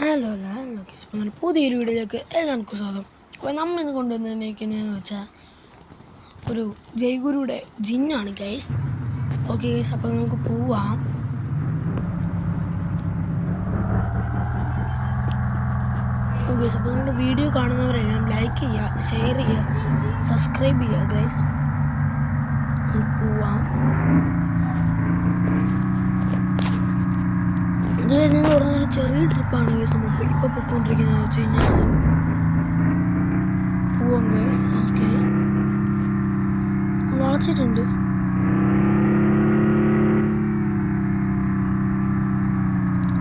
Hello guys, അപ്പോൾ പുതിയൊരു വീഡിയോയിലേക്ക് എല്ലാവർക്കും സ്വാഗതം. അപ്പോൾ നമ്മളിന്ന് കൊണ്ടുവന്നതെന്ന് വെച്ചാൽ ഒരു ജയ്ഗുരുയുടെ ജിന്നാണ് ഗൈസ്. ഓക്കെ ഗൈസ്, അപ്പോൾ നമുക്ക് പോവാം. ഓക്കെ ഗൈസ്, അപ്പോൾ നമ്മുടെ വീഡിയോ കാണുന്നവരെല്ലാം ലൈക്ക് ചെയ്യുക, ഷെയർ ചെയ്യുക, സബ്സ്ക്രൈബ് ചെയ്യുക ഗൈസ്. പോവാം. ഇത് എന്ന് പറഞ്ഞൊരു ചെറിയ ട്രിപ്പാണ് ഗൈസ് നമ്മൾ ഇപ്പോൾ പൊയ്ക്കൊണ്ടിരിക്കുന്നത് വെച്ച് കഴിഞ്ഞാൽ. പോവാം ഗൈസ്. ഓക്കെ, വളച്ചിട്ടുണ്ട്.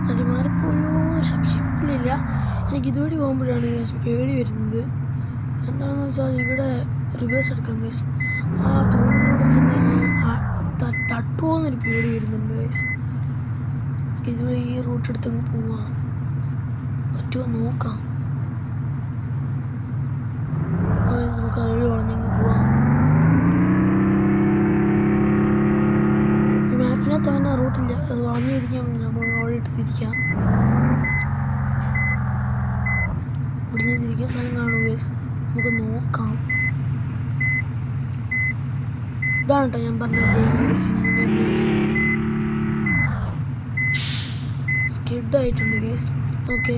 അത് മാറിപ്പോയോ സംശയം ഇല്ല. എനിക്ക് ഇതുവഴി പോകുമ്പോഴാണ് ഗൈസ് പേടി വരുന്നത്. എന്താണെന്ന് വെച്ചാൽ ഇവിടെ റിവേഴ്സ് എടുക്കാം ഗൈസ്. ആ തൂണിലൂടെ ചെന്ന് കഴിഞ്ഞാൽ തട്ടുപോകുന്നൊരു പേടി വരുന്നുണ്ട് ഗൈസ്. ഇതുവരെ ഈ റൂട്ട് എടുത്തങ്ങ് പോവാം. പറ്റുമോ നോക്കാം. നമുക്ക് അതുവഴി വളഞ്ഞങ്ങ് പോവാം. മാപ്പിനകത്ത് അങ്ങനെ റൂട്ടില്ല, അത് വളഞ്ഞു തിരിക്കാൻ മതി. നമ്മൾ അവിടെ ഇട്ട് തിരിക്കാം. ഒടിഞ്ഞ് തിരിക്കാൻ സ്ഥലം കാണും ഗൈസ്, നമുക്ക് നോക്കാം. ഇതാണ് കേട്ടോ ഞാൻ പറഞ്ഞ ജയ്ഗുരുയുടെ ജിന്ന്. സ്കിഡായിട്ടുണ്ട് ഗൈസ്. ഓക്കെ,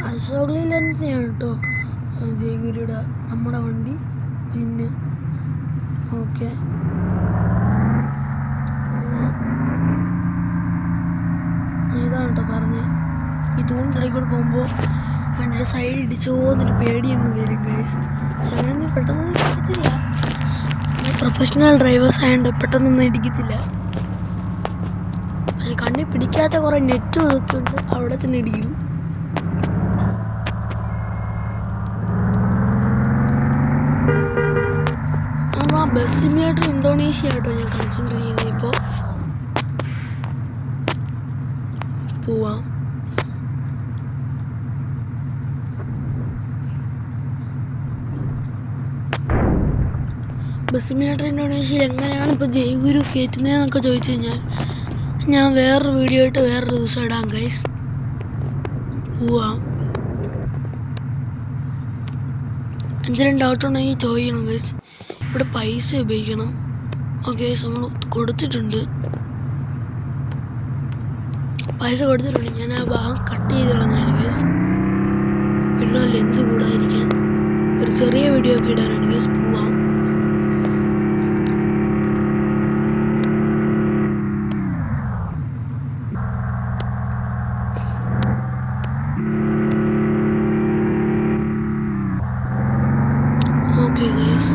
അശോക് ലൈലാൻഡ് തന്നെയാണ് കേട്ടോ ജയ്ഗുരുയുടെ നമ്മുടെ വണ്ടി ജിന്ന്. ഓക്കെ, ഇതാണ് കേട്ടോ പറഞ്ഞ്. ഈ തൂണിനിടയ്ക്കൂടെ പോകുമ്പോൾ വണ്ടിയുടെ സൈഡ് ഇടിച്ചോന്നൊരു പേടി അങ്ങ് വരും ഗൈസ്. പക്ഷെ അങ്ങനെയൊന്നും പെട്ടെന്ന് ഇടിക്കത്തില്ല. പ്രൊഫഷണൽ ഡ്രൈവേഴ്സ് ആയതുകൊണ്ട് പെട്ടെന്നൊന്നും ഇടിക്കത്തില്ല. പക്ഷെ കണ്ണി പിടിക്കാത്ത കുറേ നെറ്റും ഇതൊക്കെ ഉണ്ട്, അവിടെ ചെന്ന് ഇടിക്കും. ആ ബസ് സിമുലേറ്റർ ഇന്തോനേഷ്യ ആയിട്ടോ ഞാൻ കളിച്ചുകൊണ്ടിരിക്കുന്നത്. ഇപ്പോൾ പോവാം. ബസ് സിമുലേറ്റർ ഇന്തോനേഷ്യയിൽ എങ്ങനെയാണ് ഇപ്പോൾ ജയ്ഗുരു കയറ്റുന്നതെന്നൊക്കെ ചോദിച്ചു കഴിഞ്ഞാൽ ഞാൻ വേറൊരു വീഡിയോ ആയിട്ട് വേറൊരു ദിവസം ഇടാം ഗൈസ്. പോവാം. എന്തെങ്കിലും ഡൗട്ട് ഉണ്ടെങ്കിൽ ചോദിക്കണം ഗൈസ്. ഇവിടെ പൈസ ഉപയോഗിക്കണം. ഓക്കെ ഗൈസ്, നമ്മൾ കൊടുത്തിട്ടുണ്ട്, പൈസ കൊടുത്തിട്ടുണ്ട്. ഞാൻ ആ ഭാഗം കട്ട് ചെയ്ത് കളഞ്ഞാണ് ഗൈസ്. വീഡിയോ ലെന്ത് കൂടാതിരിക്കാൻ ഒരു ചെറിയ വീഡിയോ ഒക്കെ ഇടാനാണ് ഗൈസ്. പോവാം. ഓക്കെ ഗൈസ്,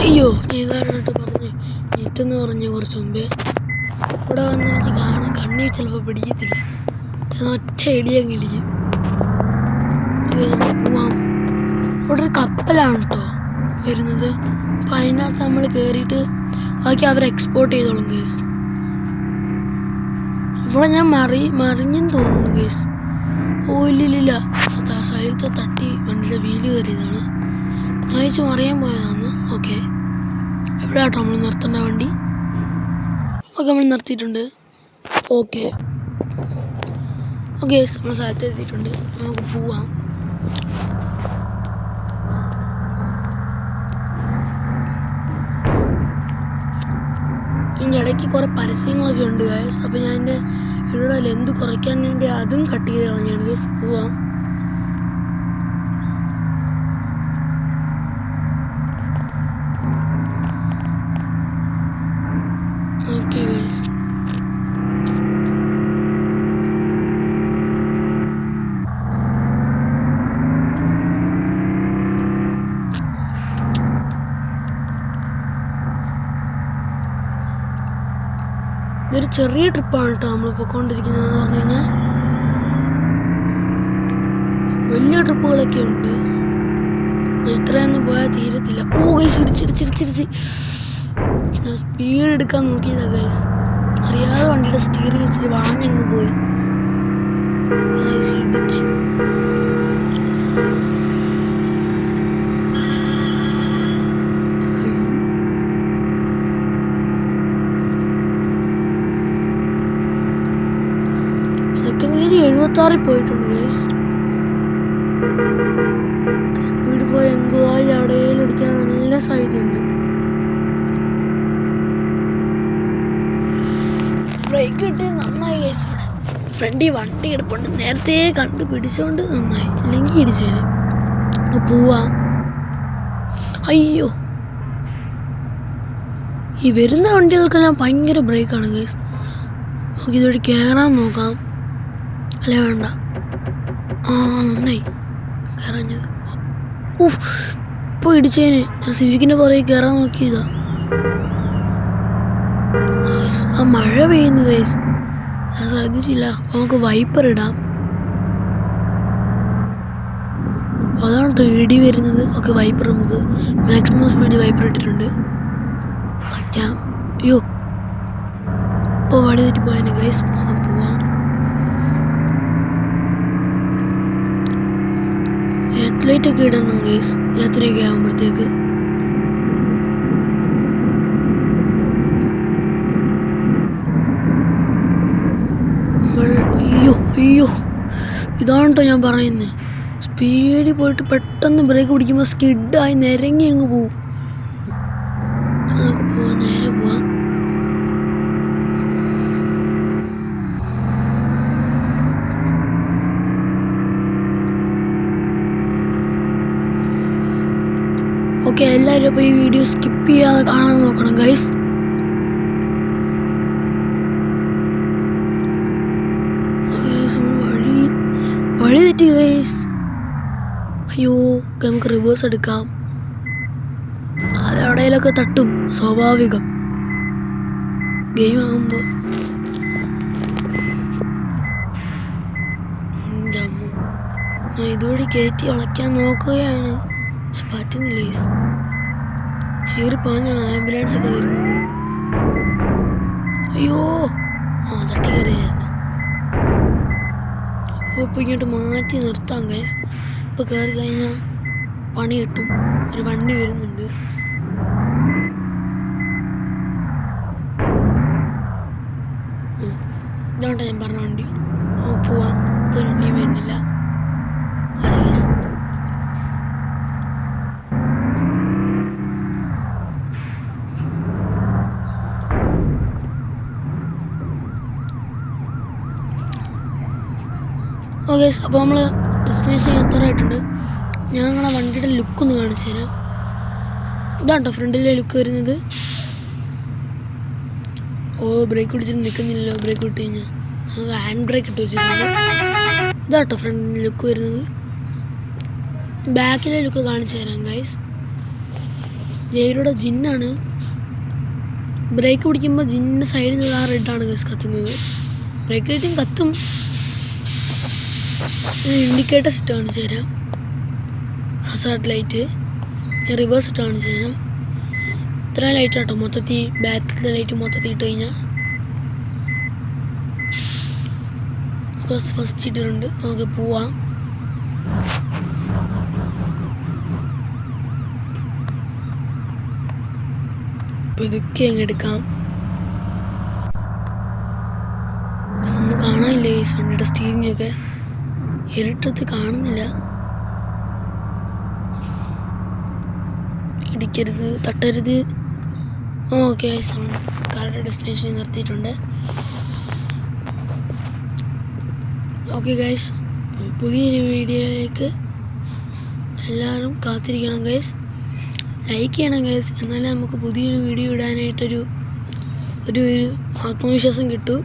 അയ്യോ ഞാൻ ഇതാണ് കേട്ടോ പറഞ്ഞു നെറ്റെന്ന് പറഞ്ഞ് കുറച്ച് മുമ്പേ. ഇവിടെ വന്ന് എനിക്ക് കണ്ണി ചിലപ്പോൾ പിടിക്കത്തില്ല, ഒറ്റ ഇടിയങ്ങ് ഇടിക്കും. പോവാം. ഇവിടെ ഒരു കപ്പലാണ് കേട്ടോ വരുന്നത്. അപ്പം അതിനകത്ത് നമ്മൾ കയറിയിട്ട് ബാക്കി അവർ എക്സ്പോർട്ട് ചെയ്തോളും ഗൈസ്. ഇവിടെ ഞാൻ മറിഞ്ഞെന്ന് തോന്നുന്നു ഗൈസ്. ഓ ഇല്ലില്ല, സൈഡത്തെ തട്ടി വണ്ടിയുടെ വീല് കയറിയതാണ്. ഞാൻ വെച്ച് മറിയാൻ പോയതാണ്. ഓക്കെ, എവിടെ ആട്ടോ നമ്മൾ നിർത്തേണ്ട വണ്ടി? ഓക്കെ, നമ്മൾ നിർത്തിയിട്ടുണ്ട്. ഓക്കെ ഓക്കെ, നമ്മൾ സ്ഥലത്ത് എത്തിയിട്ടുണ്ട്. നമുക്ക് പോവാം. ഇതിൻ്റെ ഇടയ്ക്ക് കുറേ പരസ്യങ്ങളൊക്കെ ഉണ്ട് ഗൈസ്. അപ്പോൾ ഞാൻ എൻ്റെ ഇവിടെ ലെന്ത് കുറയ്ക്കാൻ വേണ്ടി അതും കട്ട് ചെയ്ത് കളഞ്ഞാണ് ഗൈസ്. പോവാം. ഓക്കെ ഗൈസ്, ഇതൊരു ചെറിയ ട്രിപ്പാണ് കേട്ടോ നമ്മൾ പോയിക്കൊണ്ടിരിക്കുന്നതെന്ന് പറഞ്ഞു കഴിഞ്ഞാൽ. വലിയ ട്രിപ്പുകളൊക്കെ ഉണ്ട്, ഇത്രയൊന്നും പോയാൽ തീരത്തില്ല. ഓ ഗൈസ്, ഇടിച്ചിടിച്ചിടിച്ചിടിച്ച് ഞാൻ സ്പീഡ് എടുക്കാൻ നോക്കിയതാ ഗൈസ്. അറിയാതെ വണ്ടിയുടെ സ്റ്റീറിംഗ് ഇച്ചിരി വാങ്ങങ്ങ് പോയി. ഇടിച്ച് നിർത്താറി പോയിട്ടുണ്ട് ഗൈസ്. സ്പീഡ് പോയി എന്തായാലും എവിടെയെങ്കിലും അടിക്കാൻ നല്ല സാധ്യതയുണ്ട്. ബ്രേക്ക് കിട്ടിയത് നന്നായി ഗൈസ്. ഇവിടെ ഫ്രണ്ടിൽ വണ്ടി കിടപ്പുണ്ട്, നേരത്തെ കണ്ടു പിടിച്ചോണ്ട് നന്നായി, ഇല്ലെങ്കിൽ ഇടിച്ചേന്. പോവാം. അയ്യോ, ഈ വരുന്ന വണ്ടികൾക്കെല്ലാം ഭയങ്കര ബ്രേക്കാണ് ഗൈസ്. നമുക്ക് ഇതുവഴി കയറാൻ നോക്കാം. അല്ല വേണ്ട, നന്നായി കയറഞ്ഞത്. ഇപ്പോൾ ഇടിച്ചേന്. ഞാൻ സിവിക്കിൻ്റെ പുറകെ കയറാൻ നോക്കിയതാ. ആ മഴ പെയ്യുന്നു ഗൈസ്, ഞാൻ ശ്രദ്ധിച്ചില്ല. അപ്പോൾ നമുക്ക് വൈപ്പർ ഇടാം. അതാണ് കേട്ടോ ഇടി വരുന്നത്. ഓക്കെ, വൈപ്പർ നമുക്ക് മാക്സിമം സ്പീഡ് വൈപ്പർ ഇട്ടിട്ടുണ്ട്. അളയ്ക്കാം. അയ്യോ, ഇപ്പോൾ വടി തെറ്റി പോയതിന് ഗൈസ്. നമുക്ക് പോവാം. ഹെഡ്ലൈറ്റ് ഒക്കെ ഇടണം ഗൈസ്, രാത്രിയൊക്കെ ആകുമ്പോഴത്തേക്ക്. അയ്യോ അയ്യോ, ഇതാണ് കേട്ടോ ഞാൻ പറയുന്നത്. സ്പീഡിൽ പോയിട്ട് പെട്ടെന്ന് ബ്രേക്ക് പിടിക്കുമ്പോൾ സ്കിഡായി നിരങ്ങി അങ്ങ് പോവും. നമുക്ക് പോവാം, നേരെ പോവാം. ഓക്കെ, എല്ലാവരും അപ്പോൾ ഈ വീഡിയോ സ്കിപ്പ് ചെയ്യാതെ കാണാൻ നോക്കണം ഗൈസ്. വഴി തെറ്റി ഗൈസ്. അയ്യോ, നമുക്ക് റിവേഴ്സ് എടുക്കാം. അതെവിടെയൊക്കെ തട്ടും, സ്വാഭാവികം ഗെയിം ആകുമ്പോൾ. ഞാൻ ഇതുവഴി കയറ്റി വളയ്ക്കാൻ നോക്കുകയാണ്, പക്ഷെ പറ്റുന്നില്ല ഗൈസ്. ചീറിപ്പാഞ്ഞാണ് ആംബുലൻസ് ഒക്കെ വരുന്നത്. അയ്യോ, തട്ടി കയറിയായിരുന്നു. അപ്പോൾ ഇപ്പോൾ ഇങ്ങോട്ട് മാറ്റി നിർത്താം ഗൈസ്. ഇപ്പോൾ കയറി കഴിഞ്ഞാൽ പണി കിട്ടും. ഒരു വണ്ടി വരുന്നുണ്ട്. ഇതാണ്ടോ ഞാൻ പറഞ്ഞ വണ്ടി. പോവാം. ഇപ്പോൾ ഒരു വണ്ടിയും വരുന്നില്ല. ഓക്കെ, അപ്പോൾ നമ്മൾ ഡെസ്റ്റിനേഷൻ എത്താറായിട്ടുണ്ട്. ഞാൻ നിങ്ങളുടെ വണ്ടിയുടെ ലുക്കൊന്ന് കാണിച്ചു തരാം. ഇതാട്ടോ ഫ്രണ്ടിലെ ലുക്ക് വരുന്നത്. ബ്രേക്ക് പിടിച്ചിട്ട് നിൽക്കുന്നില്ലല്ലോ. ബ്രേക്ക് വിട്ട് കഴിഞ്ഞാൽ നമുക്ക് ഹാൻഡ് ബ്രേക്ക് ഇട്ട് വെച്ചിട്ടുണ്ട്. ഇതാട്ടോ ഫ്രണ്ടിൻ്റെ ലുക്ക് വരുന്നത്. ബാക്കിലെ ലുക്ക് കാണിച്ചു തരാം ഗൈസ്. ജയിലൂടെ ജിന്നാണ്. ബ്രേക്ക് പിടിക്കുമ്പോൾ ജിന്നിൻ്റെ സൈഡിലുള്ള ആ റെഡാണ് ഗൈസ് കത്തുന്നത്. ബ്രേക്ക് ലൈറ്റും കത്തും. ഇൻഡിക്കേറ്റേഴ്സ് ഇട്ട് കാണിച്ചു തരാം. ഹസാർഡ് ലൈറ്റ്, റിവേഴ്സ് ഇട്ട് കാണിച്ചു തരാം. ഇത്ര ലൈറ്റ് ആട്ടോ മൊത്തത്തിൽ. ബാക്കിലത്തെ ലൈറ്റ് മൊത്തത്തിൽ ഇട്ട് കഴിഞ്ഞാൽ ഫസ്റ്റ് ഇട്ടിട്ടുണ്ട്. നമുക്ക് പോവാം. അപ്പോൾ ഇതൊക്കെ അങ്ങ് എടുക്കാം. ഒന്നും കാണാനില്ലേ ഈ വണ്ടിയുടെ സ്റ്റീരിങ്ങൊക്കെ? ഇരുട്ടത്ത് കാണുന്നില്ല. ഇടിക്കരുത്, തട്ടരുത്. ഓക്കെ, കറക്റ്റ് ഡെസ്റ്റിനേഷനിൽ നിർത്തിയിട്ടുണ്ട്. ഓക്കെ ഗൈസ്, പുതിയൊരു വീഡിയോയിലേക്ക് എല്ലാവരും കാത്തിരിക്കണം ഗൈസ്. ലൈക്ക് ചെയ്യണം ഗൈസ്, എന്നാലേ നമുക്ക് പുതിയൊരു വീഡിയോ ഇടാനായിട്ടൊരു ആത്മവിശ്വാസം കിട്ടും.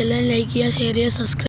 എല്ലാവരും ലൈക്ക് ചെയ്യുക, ഷെയർ ചെയ്യുക, സബ്സ്ക്രൈബ്